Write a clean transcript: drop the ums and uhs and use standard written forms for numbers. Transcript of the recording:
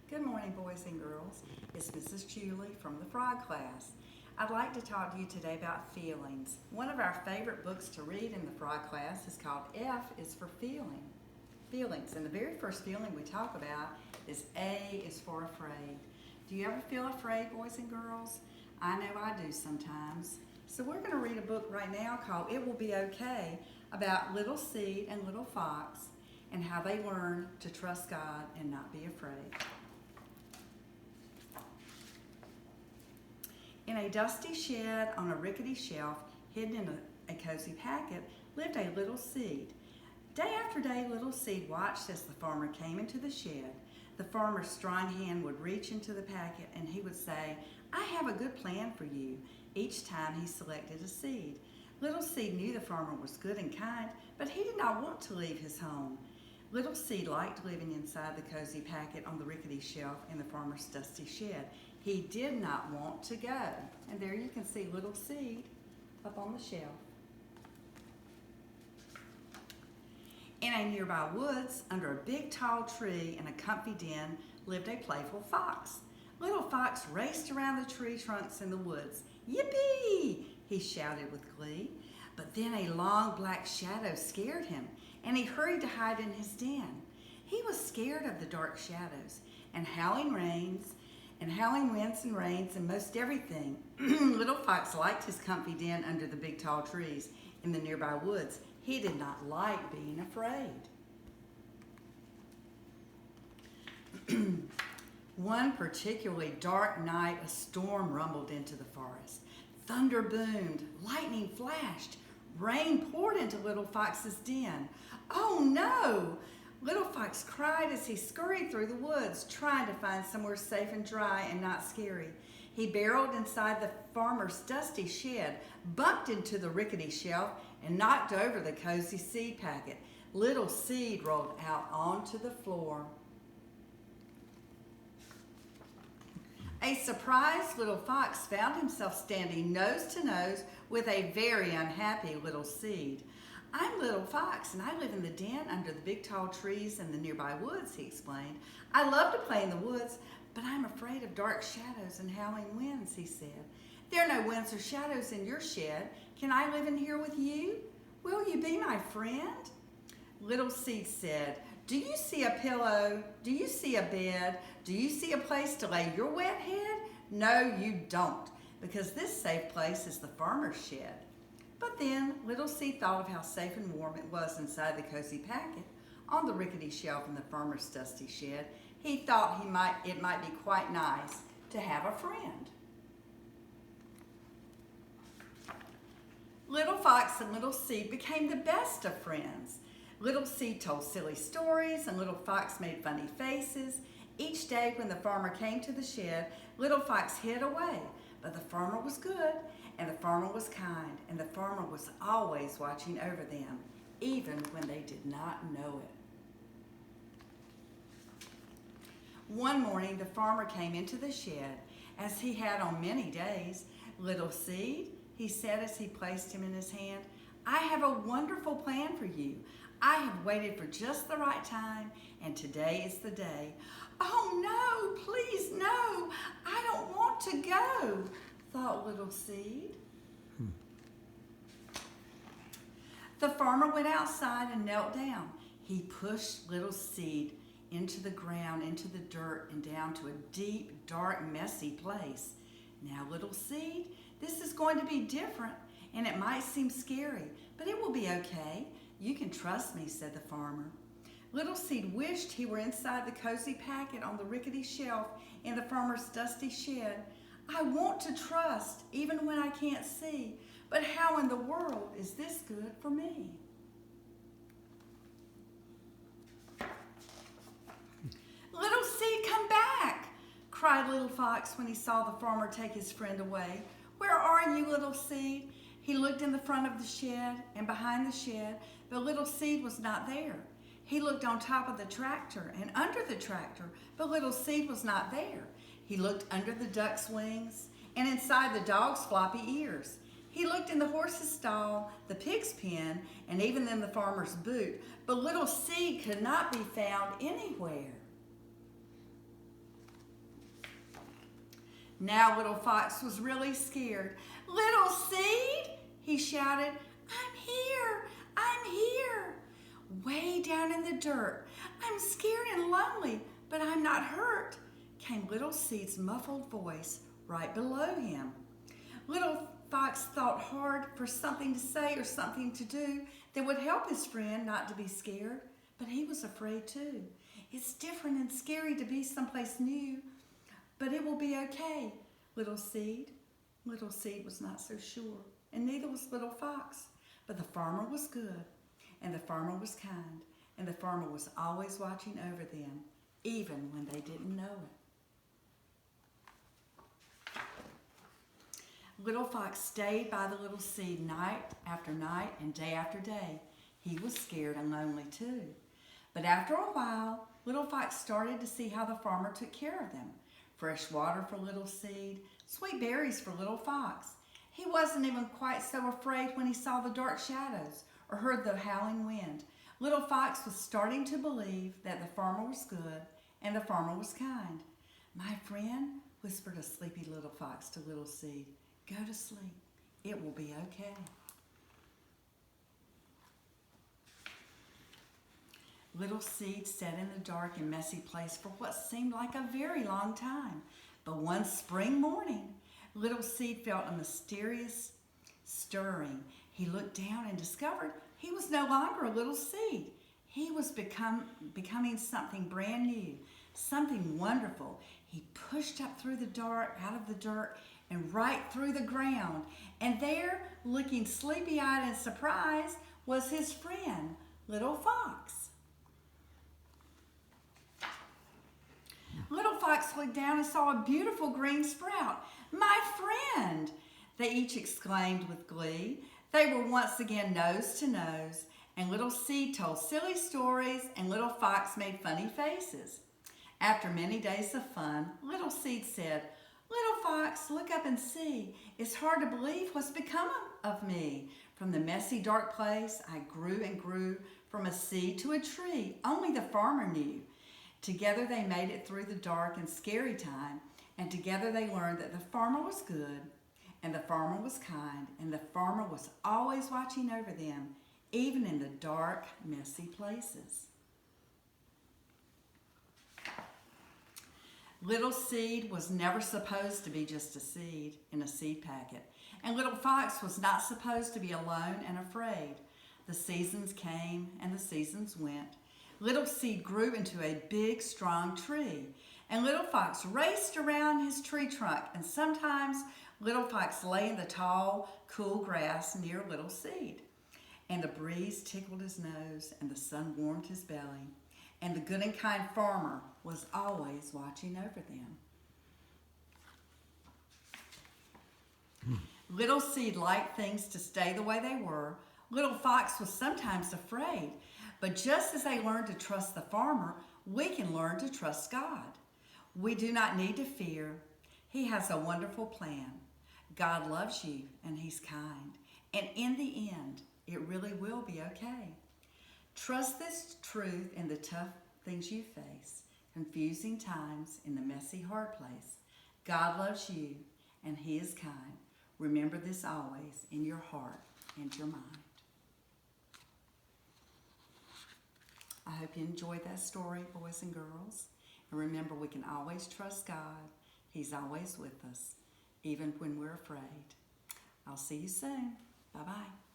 Good morning, boys and girls. It's Mrs. Julie from the Frog class. I'd like to talk to you today about feelings. One of our favorite books to read in the Frog class is called F is for Feelings. And the very first feeling we talk about is A is for afraid. Do you ever feel afraid, boys and girls? I know I do sometimes. So we're going to read a book right now called It Will Be Okay about Little Seed and Little Fox and how they learn to trust God and not be afraid. In a dusty shed on a rickety shelf, hidden in a cozy packet, lived a little seed. Day after day, little seed watched as the farmer came into the shed. The farmer's strong hand would reach into the packet and he would say, "I have a good plan for you," each time he selected a seed. Little seed knew the farmer was good and kind, but he did not want to leave his home. Little seed liked living inside the cozy packet on the rickety shelf in the farmer's dusty shed. He did not want to go. And there you can see little seed up on the shelf. In a nearby woods, under a big tall tree in a comfy den, lived a playful fox. Little Fox raced around the tree trunks in the woods. "Yippee!" he shouted with glee. But then a long black shadow scared him, and he hurried to hide in his den. He was scared of the dark shadows and howling winds and rains and most everything. Little Fox liked his comfy den under the big tall trees in the nearby woods. He did not like being afraid. One particularly dark night, a storm rumbled into the forest. Thunder boomed, lightning flashed, rain poured into Little Fox's den. "Oh no!" Little Fox cried as he scurried through the woods, trying to find somewhere safe and dry and not scary. He barreled inside the farmer's dusty shed, bumped into the rickety shelf, and knocked over the cozy seed packet. Little seed rolled out onto the floor. A surprised Little Fox found himself standing nose to nose with a very unhappy little seed. "I'm Little Fox, and I live in the den under the big tall trees in the nearby woods," he explained. "I love to play in the woods, but I'm afraid of dark shadows and howling winds," he said. "There are no winds or shadows in your shed. Can I live in here with you? Will you be my friend?" Little Seed said, "Do you see a pillow? Do you see a bed? Do you see a place to lay your wet head? No, you don't, because this safe place is the farmer's shed." But then Little Seed thought of how safe and warm it was inside the cozy packet on the rickety shelf in the farmer's dusty shed. He thought it might be quite nice to have a friend. Little Fox and Little Seed became the best of friends. Little Seed told silly stories and Little Fox made funny faces. Each day when the farmer came to the shed, Little Fox hid away, but the farmer was good and the farmer was kind and the farmer was always watching over them, even when they did not know it. One morning, the farmer came into the shed, as he had on many days. "Little Seed," he said as he placed him in his hand, "I have a wonderful plan for you. I have waited for just the right time, and today is the day." "Oh no, please no, I don't want to go," thought Little Seed. The farmer went outside and knelt down. He pushed Little Seed into the ground, into the dirt, and down to a deep, dark, messy place. "Now, Little Seed, this is going to be different, and it might seem scary, but it will be okay. You can trust me," said the farmer. Little Seed wished he were inside the cozy packet on the rickety shelf in the farmer's dusty shed. "I want to trust, even when I can't see, but how in the world is this good for me?" "Little Seed, come back!" cried Little Fox when he saw the farmer take his friend away. "Where are you, Little Seed?" He looked in the front of the shed and behind the shed, but Little Seed was not there. He looked on top of the tractor and under the tractor, but Little Seed was not there. He looked under the duck's wings and inside the dog's floppy ears. He looked in the horse's stall, the pig's pen, and even in the farmer's boot, but Little Seed could not be found anywhere. Now Little Fox was really scared. "Little Seed," he shouted, "I'm here, I'm here." Way down in the dirt, "I'm scared and lonely, but I'm not hurt," came Little Seed's muffled voice right below him. Little Fox thought hard for something to say or something to do that would help his friend not to be scared, but he was afraid too. It's different and scary to be someplace new, but it will be okay, Little Seed. Little Seed was not so sure, and neither was Little Fox. But the farmer was good, and the farmer was kind, and the farmer was always watching over them, even when they didn't know it. Little Fox stayed by the Little Seed night after night and day after day. He was scared and lonely too. But after a while, Little Fox started to see how the farmer took care of them. Fresh water for Little Seed, sweet berries for Little Fox. He wasn't even quite so afraid when he saw the dark shadows or heard the howling wind. Little Fox was starting to believe that the farmer was good and the farmer was kind. "My friend," whispered a sleepy Little Fox to Little Seed, "go to sleep. It will be okay." Little Seed sat in the dark and messy place for what seemed like a very long time. But one spring morning, Little Seed felt a mysterious stirring. He looked down and discovered he was no longer a little seed. He was becoming something brand new, something wonderful. He pushed up through the dark, out of the dirt, and right through the ground. And there, looking sleepy-eyed and surprised, was his friend, Little Fox. Little Fox looked down and saw a beautiful green sprout. "My friend!" they each exclaimed with glee. They were once again nose to nose, and Little Seed told silly stories, and Little Fox made funny faces. After many days of fun, Little Seed said, "Little Fox, look up and see. It's hard to believe what's become of me. From the messy, dark place, I grew and grew from a seed to a tree only the farmer knew." Together they made it through the dark and scary time, and together they learned that the farmer was good, and the farmer was kind, and the farmer was always watching over them, even in the dark, messy places. Little Seed was never supposed to be just a seed in a seed packet, and Little Fox was not supposed to be alone and afraid. The seasons came and the seasons went. Little Seed grew into a big, strong tree, and Little Fox raced around his tree trunk, and sometimes Little Fox lay in the tall, cool grass near Little Seed. And the breeze tickled his nose, and the sun warmed his belly, and the good and kind farmer was always watching over them. Little Seed liked things to stay the way they were. Little Fox was sometimes afraid. But just as they learned to trust the farmer, we can learn to trust God. We do not need to fear. He has a wonderful plan. God loves you, and He's kind. And in the end, it really will be okay. Trust this truth in the tough things you face, confusing times in the messy, hard place. God loves you, and He is kind. Remember this always in your heart and your mind. I hope you enjoyed that story, boys and girls. And remember, we can always trust God. He's always with us, even when we're afraid. I'll see you soon. Bye-bye.